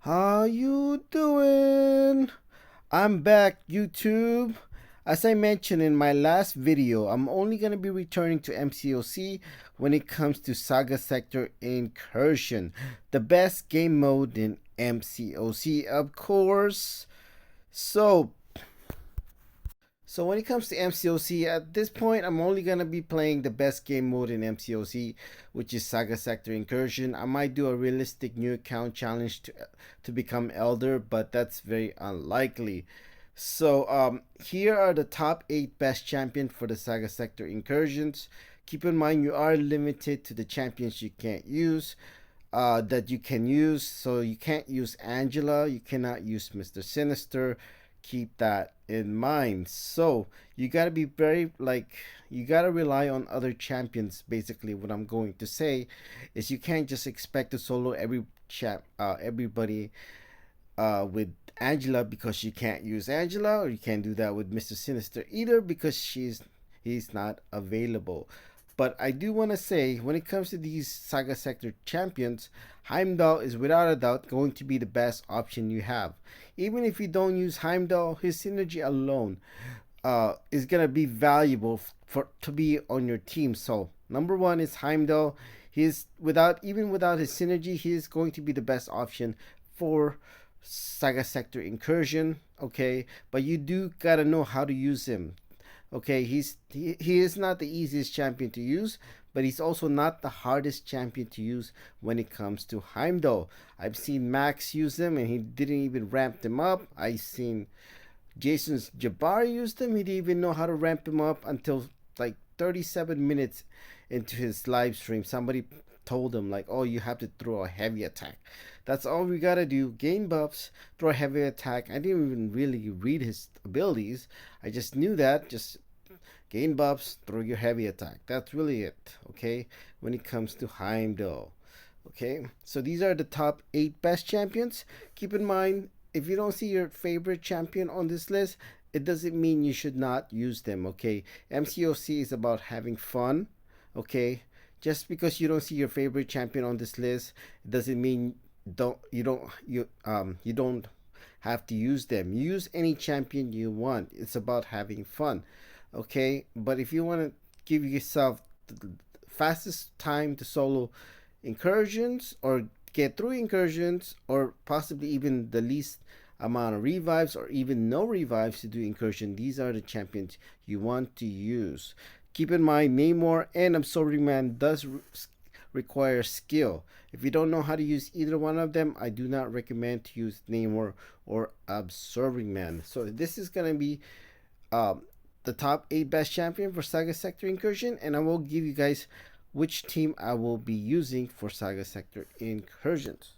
How you doing? I'm back, YouTube. As I mentioned in my last video, I'm only going to be returning to MCOC when it comes to Saga Sector Incursion, the best game mode in MCOC, of course. So, so when it comes to MCOC, at this point, I'm only gonna be playing the best game mode in MCOC, which is Saga Sector Incursion. I might do a realistic new account challenge to become Elder, but that's very unlikely. So here are the top 8 best champions for the Saga Sector Incursions. Keep in mind you are limited to the champions you can't use. That you can use. So you can't use Angela, you cannot use Mr. Sinister. Keep that in mind. So you gotta be very you gotta rely on other champions. Basically, what I'm going to say is you can't just expect to solo everybody with Angela because you can't use Angela, or you can't do that with Mr. Sinister either because he's not available. But I do want to say, when it comes to these Saga Sector champions, Heimdall is without a doubt going to be the best option you have. Even if you don't use Heimdall, his synergy alone is gonna be valuable for to be on your team. So number one is Heimdall. He's without his synergy, he is going to be the best option for Saga Sector Incursion. Okay, but you do gotta know how to use him. Okay, he is not the easiest champion to use, but he's also not the hardest champion to use when it comes to Heimdall. I've seen Max use him and he didn't even ramp them up. I've seen Jason's Jabari used him. He didn't even know how to ramp him up until like 37 minutes into his live stream. Somebody told him like, oh, you have to throw a heavy attack. That's all we gotta do. Gain buffs, throw a heavy attack. I didn't even really read his abilities. I just knew that. Just gain buffs, throw your heavy attack. That's really it. Okay, when it comes to Heimdall. Okay, so these are the top 8 best champions. Keep in mind, if you don't see your favorite champion on this list, it doesn't mean you should not use them. Okay, MCOC is about having fun. Okay, just because you don't see your favorite champion on this list, it doesn't mean you don't have to use them. Use any champion you want. It's about having fun. Okay, but if you want to give yourself the fastest time to solo incursions, or get through incursions, or possibly even the least amount of revives, or even no revives to do incursion, these are the champions you want to use. Keep in mind, Namor and Absorbing Man does require skill. If you don't know how to use either one of them, I do not recommend to use Namor or Absorbing Man. So this is gonna be the top 8 best champion for Saga Sector Incursion, and I will give you guys which team I will be using for Saga Sector Incursions.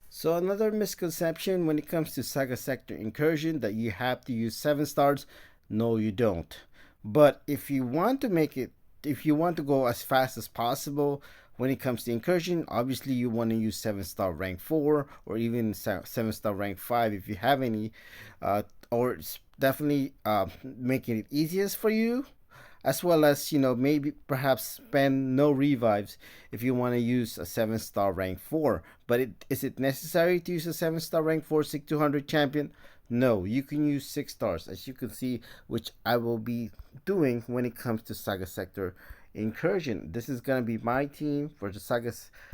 So another misconception when it comes to Saga Sector Incursion, that you have to use 7 stars. No, you don't. But if you want to make it, if you want to go as fast as possible when it comes to incursion, obviously you want to use 7-star rank 4, or even 7-star rank 5 if you have any, or it's definitely making it easiest for you, as well as, maybe perhaps spend no revives if you want to use a 7-star rank 4. But is it necessary to use a 7-star rank 4 SIG 200 champion? No, you can use 6 stars, as you can see, which I will be doing when it comes to Saga Sector Incursion. This is gonna be my team for the Saga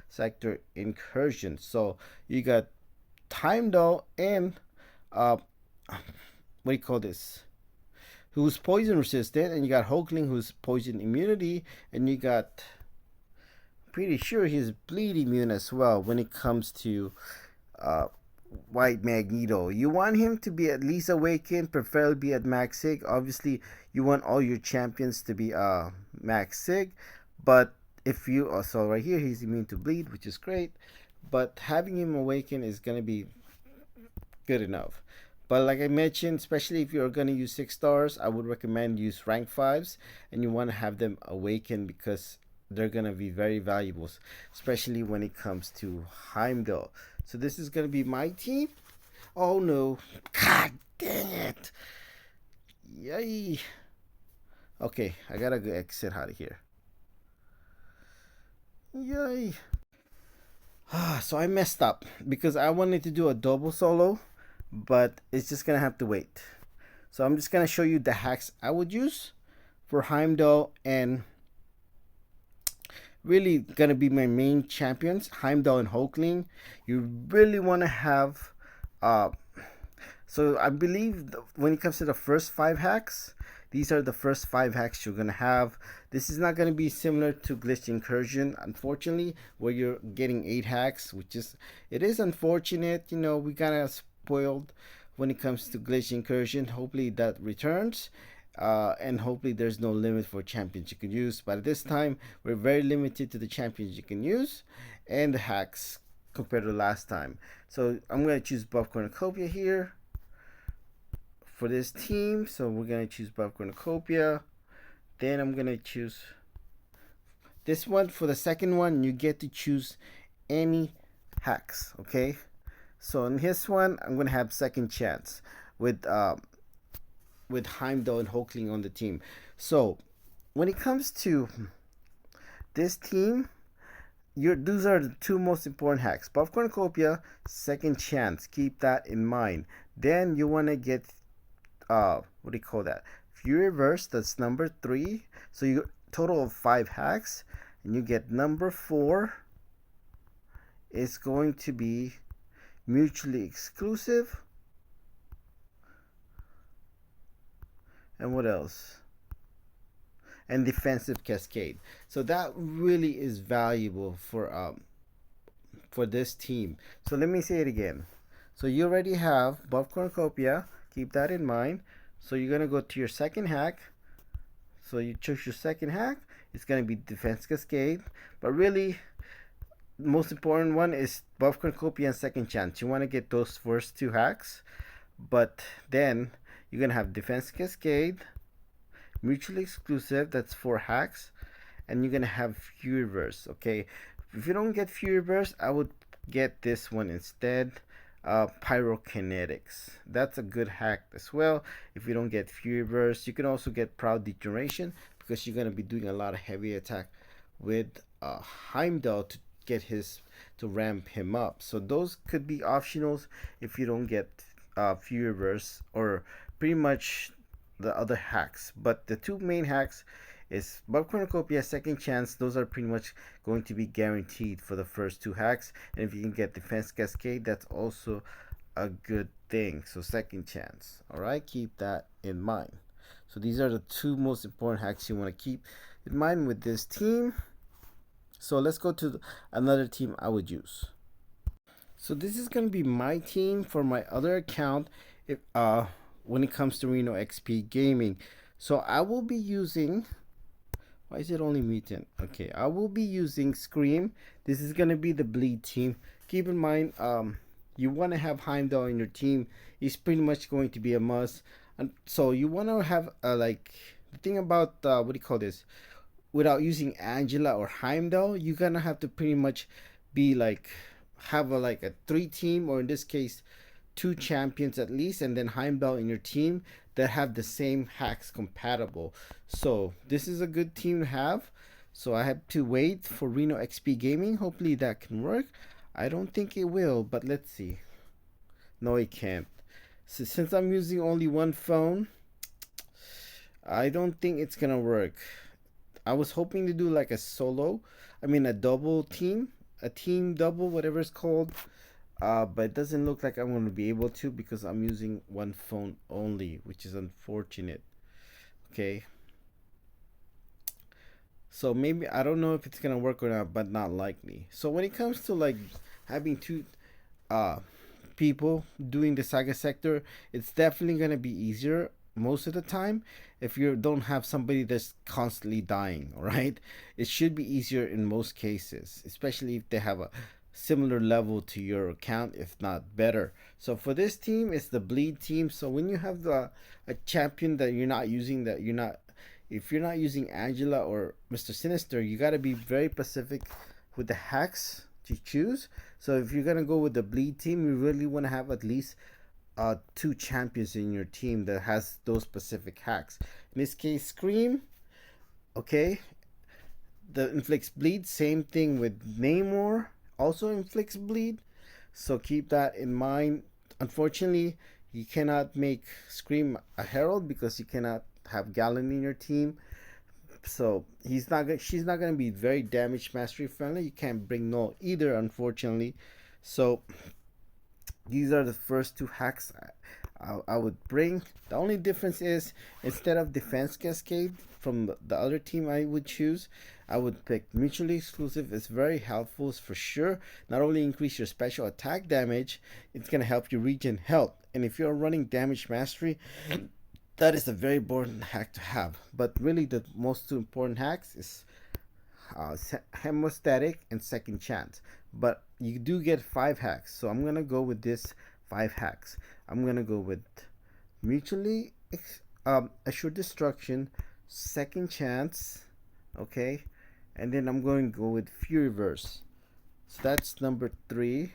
Sector Incursion. So you got Heimdall and what do you call this? Who's poison resistant, and you got Hulkling, who's poison immunity, and you got, pretty sure he's bleed immune as well when it comes to White Magneto. You want him to be at least awakened, preferably at max sig. Obviously, you want all your champions to be max sig, but if you also, right here, he's immune to bleed, which is great. But having him awaken is gonna be good enough. But like I mentioned, especially if you're gonna use 6 stars, I would recommend use rank 5s, and you want to have them awaken because they're gonna be very valuable, especially when it comes to Heimdall. So this is gonna be my team. Oh no! God dang it! Yay! Okay, I gotta go exit out of here. Yay! So I messed up because I wanted to do a double solo, but it's just gonna have to wait. So I'm just gonna show you the hacks I would use for Heimdall, and really gonna be my main champions, Heimdall and Hulkling. You really wanna have uh so I believe when it comes to the first 5 hacks, these are the first 5 hacks you're gonna have. This is not gonna be similar to Glitch Incursion, unfortunately, where you're getting 8 hacks, which is, it is unfortunate. You know, we kind of spoiled when it comes to Glitch Incursion. Hopefully that returns. And hopefully there's no limit for champions you can use. But at this time, we're very limited to the champions you can use and the hacks compared to last time. So I'm gonna choose Buff Cornucopia here for this team. So we're gonna choose Buff Cornucopia. Then I'm gonna choose this one. For the second one, you get to choose any hacks. Okay. So in this one, I'm gonna have Second Chance with Heimdall and Hulkling on the team. So when it comes to this team, those are the 2 most important hacks. Buff Cornucopia, Second Chance. Keep that in mind. Then you want to get what do you call that? Fury Verse. That's number 3. So you total of 5 hacks, and you get number 4 is going to be mutually exclusive. And what else? And defensive cascade. So that really is valuable for this team. So let me say it again. So you already have Buff Cornucopia. Keep that in mind. So you're gonna go to your second hack. So you choose your second hack. It's gonna be defense cascade. But really, the most important one is Buff Cornucopia and Second Chance. You want to get those first 2 hacks, but then you're gonna have defense cascade, mutually exclusive. That's 4 hacks, and you're gonna have Fury Verse. Okay, if you don't get Fury Verse, I would get this one instead. Pyrokinetics. That's a good hack as well. If you don't get Fury Verse, you can also get Proud Degeneration, because you're gonna be doing a lot of heavy attack with Heimdall to ramp him up. So those could be optionals if you don't get Fury Verse, or pretty much the other hacks. But the 2 main hacks is Buff Cornucopia, Second Chance. Those are pretty much going to be guaranteed for the first 2 hacks. And if you can get Defense Cascade, that's also a good thing. So Second Chance. Alright, keep that in mind. So these are the 2 most important hacks you want to keep in mind with this team. So let's go to another team I would use. So this is going to be my team for my other account if when it comes to Reno XP Gaming. So I will be using, why is it only mutant? Okay, I will be using Scream. This is going to be the bleed team. Keep in mind, you want to have Heimdall in your team. He's pretty much going to be a must. And so you want to have like, the thing about what do you call this, without using Angela or Heimdall, you're gonna have to pretty much be like, have like a 3 team, or in this case 2 champions at least, and then Heimdall in your team that have the same hacks compatible. So this is a good team to have. So I have to wait for Reno XP Gaming. Hopefully that can work. I don't think it will, but let's see. No, it can't. So since I'm using only one phone, I don't think it's gonna work. I was hoping to do like a double team, a team double, whatever it's called. But it doesn't look like I'm going to be able to, because I'm using one phone only, which is unfortunate. Okay. So maybe, I don't know if it's going to work or not, but not likely. So when it comes to like having 2 people doing the Saga sector, it's definitely going to be easier most of the time if you don't have somebody that's constantly dying. All right, it should be easier in most cases, especially if they have a similar level to your account, if not better. So for this team, it's the bleed team. So when you have a champion that you're not using, if you're not using Angela or Mr. Sinister, you got to be very specific with the hacks to choose. So if you're gonna go with the bleed team, you really want to have at least 2 champions in your team that has those specific hacks. In this case, Scream. Okay, the inflicts bleed. Same thing with Namor. also inflicts bleed, so keep that in mind. Unfortunately, you cannot make Scream a Herald because you cannot have Galen in your team. So she's not gonna be very damage mastery friendly. You can't bring Null either, unfortunately. So these are the first two hacks I would bring. The only difference is instead of Defense Cascade from the other team I would choose, I would pick Mutually Exclusive. It's very helpful for sure. Not only increase your special attack damage, it's going to help you regen health. And if you're running Damage Mastery, that is a very important hack to have. But really the most two important hacks is Hemostatic and Second Chance. But you do get 5 hacks, so I'm gonna go with this 5 hacks. I'm gonna go with Mutually Assured Destruction, Second Chance, okay, and then I'm going to go with Fury Verse. So that's number 3.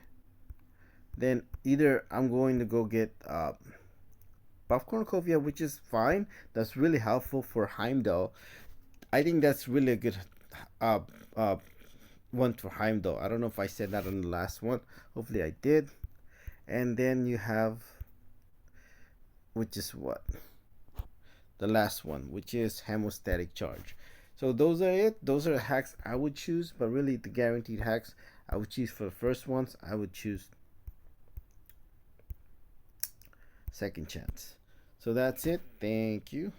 Then either I'm going to go get Buff Cornucopia, which is fine. That's really helpful for Heimdall. I think that's really a good uh, uh, one for Heimdall. I don't know if I said that on the last one. Hopefully I did. And then you have, which is what? The last one, which is Hemostatic Charge. So those are it. Those are the hacks I would choose. But really the guaranteed hacks I would choose for the first ones, I would choose Second Chance. So that's it. Thank you.